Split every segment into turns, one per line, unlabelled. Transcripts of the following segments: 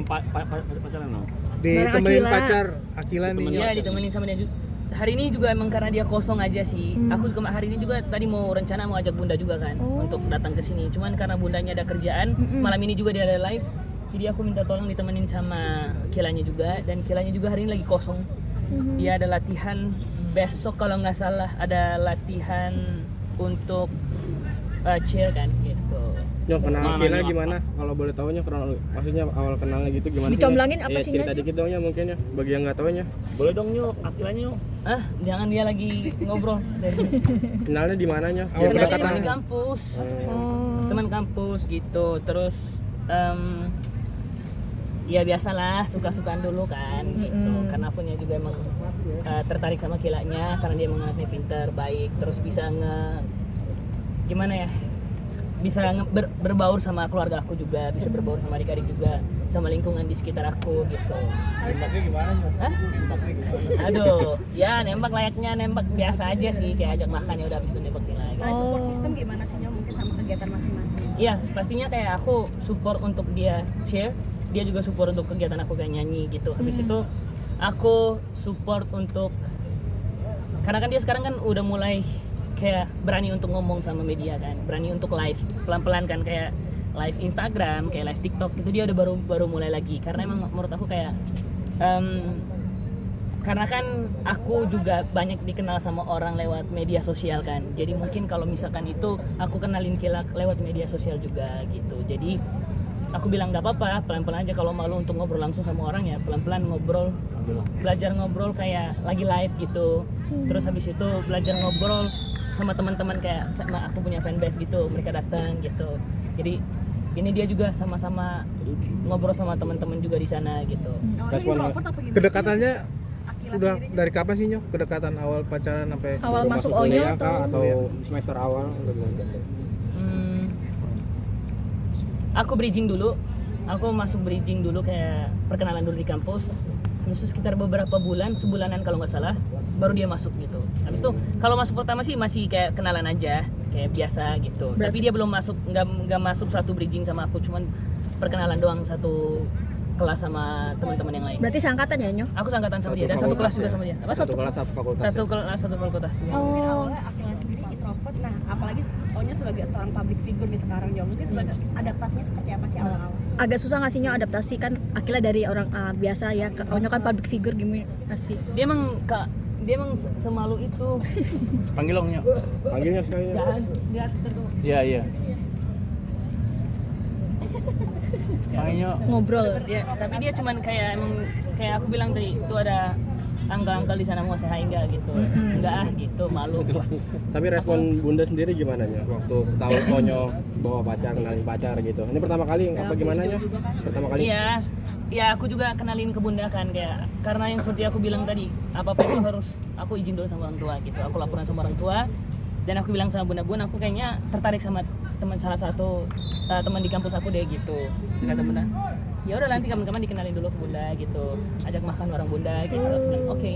pacaran no?
Ditemenin pacar Akila nih.
Iya, ditemenin sama dia. Hari ini juga emang karena dia kosong aja sih. Aku juga hari ini juga tadi mau rencana mau ajak Bunda juga kan untuk datang ke sini. Cuman karena Bundanya ada kerjaan, malam ini juga dia ada live. Jadi aku minta tolong ditemenin sama Kilanya juga, dan Kilanya juga hari ini lagi kosong. Dia ada latihan besok kalau nggak salah, ada latihan untuk cheer kan gitu.
Nyok, kenal Kila gimana? Kalau boleh tahunya maksudnya awal kenalnya gitu gimana?
Dicomblangin apa sih?
Cerita dikit dong ya mungkin ya, bagi yang nggak tahunya.
Boleh dong Nyok, Akilanya Nyok.
Jangan, dia lagi ngobrol.
Kenalnya di mananya?
Kenalnya teman kampus. Teman kampus gitu. Terus ya biasalah, suka-sukaan dulu kan gitu. Karena akunya juga emang tertarik sama Kilanya karena dia menganggapnya pintar, baik, terus bisa bisa berbaur sama keluarga aku juga, bisa berbaur sama adik-adik juga, sama lingkungan di sekitar aku gitu.
Nembaknya gimana Nyok?
Aduh, ya nembak layaknya nembak biasa aja sih, kayak ajak makan ya udah habis itu nembak lagi.
Support system gimana sih Nyok, mungkin sama kegiatan masing-masing?
Iya, pastinya kayak aku support untuk dia cheer, dia juga support untuk kegiatan aku kayak nyanyi gitu. Habis itu aku support untuk, karena kan dia sekarang kan udah mulai kayak berani untuk ngomong sama media kan, berani untuk live pelan-pelan kan, kayak live Instagram, kayak live TikTok itu dia udah baru mulai lagi. Karena emang menurut aku kayak karena kan aku juga banyak dikenal sama orang lewat media sosial kan, jadi mungkin kalau misalkan itu aku kenalin Kila lewat media sosial juga gitu. Jadi aku bilang nggak apa-apa, pelan-pelan aja. Kalau malu untuk ngobrol langsung sama orang ya pelan-pelan ngobrol, belajar ngobrol kayak lagi live gitu. Terus habis itu belajar ngobrol sama teman-teman, kayak aku punya fanbase gitu, mereka datang gitu. Jadi ini dia juga sama-sama ngobrol sama teman-teman juga di sana gitu.
Kedekatannya udah dari kapan sih Nyok? Kedekatan awal pacaran sampai
awal masuk Onyo
atau semester awal?
Aku bridging dulu. Aku masuk bridging dulu, kayak perkenalan dulu di kampus. Terus sekitar beberapa bulan, sebulanan kalau nggak salah, baru dia masuk gitu. Habis itu kalau masuk pertama sih masih kayak kenalan aja, kayak biasa gitu. Tapi dia belum masuk, nggak masuk satu bridging sama aku, cuman perkenalan doang, satu kelas sama teman-teman yang lain.
Berarti seangkatan ya Nyo?
Aku seangkatan sama dia dan satu kelas juga sama dia.
Satu kelas satu fakultas.
Satu fakultas.
Awalnya Akila sendiri introvert, nah apalagi Onya sebagai seorang public figure nih sekarang Nyo, mungkin sebagai adaptasinya seperti apa sih awal-awal?
Agak susah nggak sih Nyo adaptasi, kan Akila dari orang biasa ya, Onyo kan public figure, gimana sih?
Dia emang semalu itu.
Panggil dong Nyok.
Panggilnya sekali.
Lihat itu.
Iya. Panggilnya
Ngobrol.
Tapi dia cuman kayak aku bilang tadi, itu ada angkel-angkel di sana mau saya enggak gitu. Enggak gitu, malu.
Tapi respon Bunda sendiri gimana Nyok waktu tahu Onyo bawa pacar, kenalin pacar gitu? Ini pertama kali apa gimana Nyok? Pertama kali?
Iya, aku juga kenalin ke Bunda kan, kayak karena yang seperti aku bilang tadi, apapun itu harus aku izin dulu sama orang tua gitu. Aku laporan sama orang tua dan aku bilang sama Bunda, aku kayaknya tertarik sama salah satu teman di kampus aku deh gitu. Kata Bunda, ya udah nanti kapan-kapan dikenalin dulu ke Bunda gitu, ajak makan orang Bunda gitu. Aku bilang oke.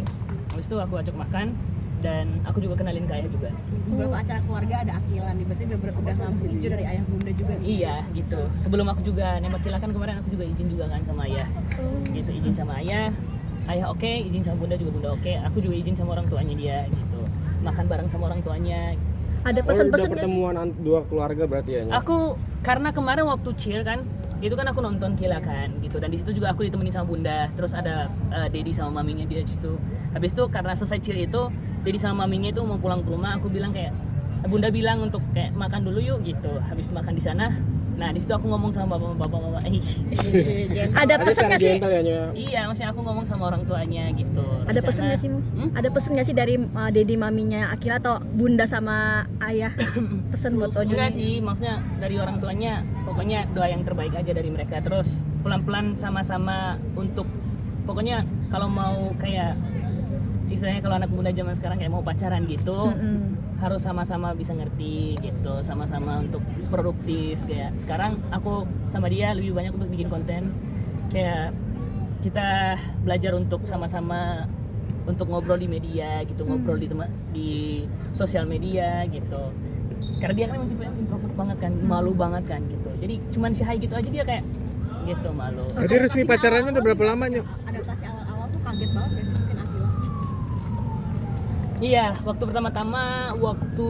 Habis itu aku ajak makan dan aku juga kenalin ke ayah juga.
Beberapa acara keluarga ada Akila nih, berarti udah lampu hijau dari ayah Bunda juga nih.
Iya gitu. Sebelum aku juga nembak Kila kan kemarin aku juga izin juga kan sama ayah. Gitu, izin sama ayah. Ayah oke, izin sama Bunda juga Bunda oke. Aku juga izin sama orang tuanya dia gitu. Makan bareng sama orang tuanya.
Ada pesan-pesan
udah pertemuan dua keluarga berarti ya Nyok?
Aku karena kemarin waktu cheer kan, itu kan aku nonton Kila kan gitu, dan di situ juga aku ditemenin sama Bunda, terus ada Dedi sama maminya dia di situ. Habis itu karena selesai cheer itu, Dedi sama maminya itu mau pulang ke rumah, aku bilang kayak Bunda bilang untuk kayak makan dulu yuk gitu. Habis makan di sana, nah di situ aku ngomong sama bapak mama.
Ada pesan nggak sih?
Ya,
Iya, maksudnya aku ngomong sama orang tuanya gitu.
Ada pesan nggak sih Mu? Ada pesan nggak sih dari Dedi maminya Akila atau Bunda sama ayah? Pesan buat Onyo?
Enggak sih, maksudnya dari orang tuanya pokoknya doa yang terbaik aja dari mereka. Terus pelan-pelan sama-sama untuk, pokoknya kalau mau kayak istilahnya kalau anak muda zaman sekarang kayak mau pacaran gitu, harus sama-sama bisa ngerti gitu, sama-sama untuk produktif. Kayak sekarang aku sama dia lebih banyak untuk bikin konten, kayak kita belajar untuk sama-sama untuk ngobrol di media gitu, ngobrol di sosial media gitu. Karena dia kan emang tipe yang introvert banget kan, malu banget kan gitu. Jadi cuman si hai gitu aja dia kayak gitu, malu.
Berarti resmi pacarannya udah berapa lama Nyok?
Adaptasi awal-awal tuh kaget banget gak sih mungkin Akila?
Iya, waktu pertama-tama waktu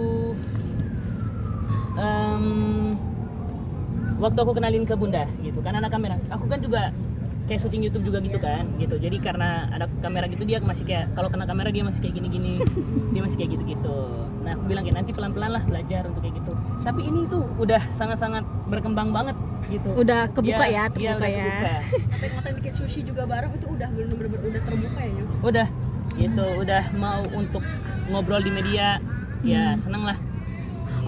aku kenalin ke Bunda gitu kan, anak kamera. Aku kan juga kayak syuting YouTube juga gitu kan, gitu. Jadi karena ada kamera gitu dia masih kayak kalau kena kamera dia masih kayak gini-gini, dia masih kayak gitu-gitu. Nah aku bilang kayak nanti pelan-pelan lah belajar untuk kayak gitu. Tapi ini tuh udah sangat-sangat berkembang banget gitu.
Udah kebuka ya,
Iya,
terbuka
udah
ya.
kebuka.
Sampai ngatain bikin sushi juga bareng itu udah bener-bener udah terbuka ya Nyok?
Udah gitu, udah mau untuk ngobrol di media, ya seneng lah.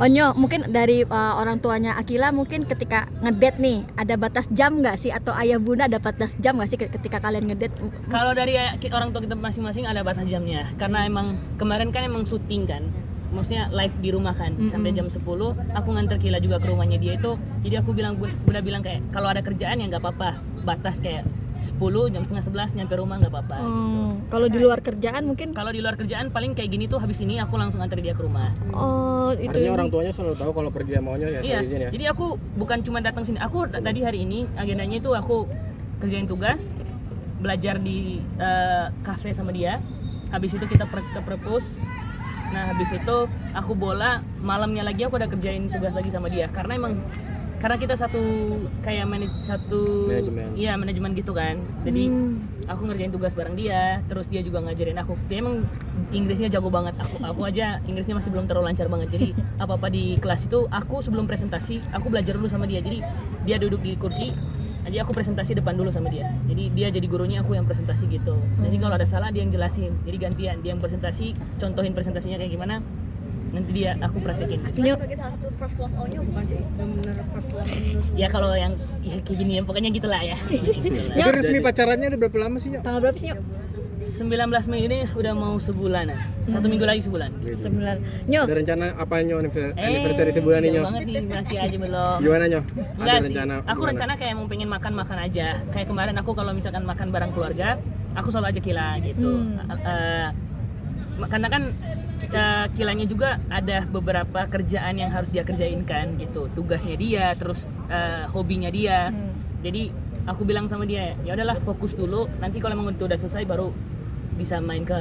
Onyo, mungkin dari orang tuanya Akila mungkin ketika ngedate nih ada batas jam nggak sih, atau ayah bunda ada batas jam nggak sih ketika kalian ngedate?
Kalau dari orang tua kita masing-masing ada batas jamnya, karena emang kemarin kan emang syuting kan, maksudnya live di rumah kan, sampai jam 10 aku nganter Kila juga ke rumahnya dia itu. Jadi aku bilang, Bunda bilang kayak kalau ada kerjaan ya nggak apa-apa, batas kayak 10 jam setengah 11 nyampe rumah nggak apa-apa.
Kalau di luar kerjaan mungkin?
Kalau di luar kerjaan paling kayak gini tuh habis ini aku langsung antar dia ke rumah.
Oh itu.
Artinya orang tuanya selalu tahu kalau pergi sama Onyo ya
Iya,
saya izin ya.
jadi aku bukan cuma datang sini. Aku tadi hari ini agendanya itu aku kerjain tugas, belajar di cafe sama dia. Habis itu kita ke perpus. Nah, habis itu aku bola, malamnya lagi aku udah kerjain tugas lagi sama dia. Karena kita satu kayak
Manajemen.
iya manajemen gitu kan. Jadi aku ngerjain tugas bareng dia, terus dia juga ngajarin aku. Dia emang Inggrisnya jago banget. Aku aja Inggrisnya masih belum terlalu lancar banget. Jadi apa-apa di kelas itu aku sebelum presentasi aku belajar dulu sama dia. Jadi dia duduk di kursi, jadi aku presentasi depan dulu sama dia. Jadi dia jadi gurunya, aku yang presentasi gitu. Jadi kalau ada salah dia yang jelasin. Jadi gantian, dia yang presentasi, contohin presentasinya kayak gimana. Nanti aku praktekin.
Akila sebagai salah satu first love Onyo bukan sih? Bener-bener first love menurut
Ya kalau yang ya, kayak gini ya pokoknya gitulah ya.
Itu resmi pacarannya udah berapa lama sih Nyok?
tanggal berapa sih Nyok?
19 Mei ini udah mau sebulanan. 1 minggu lagi sebulan.
9. Nyok,
Ada rencana apa Nyo anniversary sebulan ini Nyo?
jauh banget nih, masih aja belum.
Gimana Nyo?
Enggak
Ada
sih, aku
gimana?
rencana kayak mau pengen makan aja. Kayak kemarin aku kalau misalkan makan bareng keluarga, aku selalu ajak Kila gitu. Karena kan Kilanya juga ada beberapa kerjaan yang harus dia kerjain kan gitu. Tugasnya dia, terus hobinya dia. Jadi aku bilang sama dia, ya udahlah fokus dulu. Nanti kalau emang itu udah selesai baru bisa main ke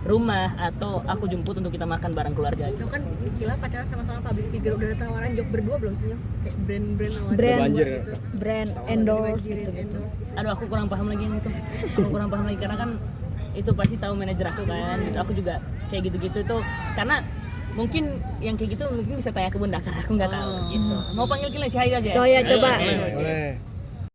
rumah atau aku jemput untuk kita makan bareng keluarga.
Nyok kan Kila pacaran sama public figure, udah ada tawaran job berdua belum sih Nyok? Kayak brand nawarin
Brand.
Banjir.
gitu.
brand endorse
Dibanjirin,
gitu.
endorse.
Aduh aku kurang paham lagi yang itu. Aku kurang paham lagi karena kan itu pasti tahu manajer aku kan. Gitu. Aku juga kayak gitu-gitu itu karena mungkin yang kayak gitu mungkin bisa tanya ke Bunda karena aku nggak tahu gitu. Mau panggil Kila Cahaya aja.
Coy ya coba.
Oke.
Boleh.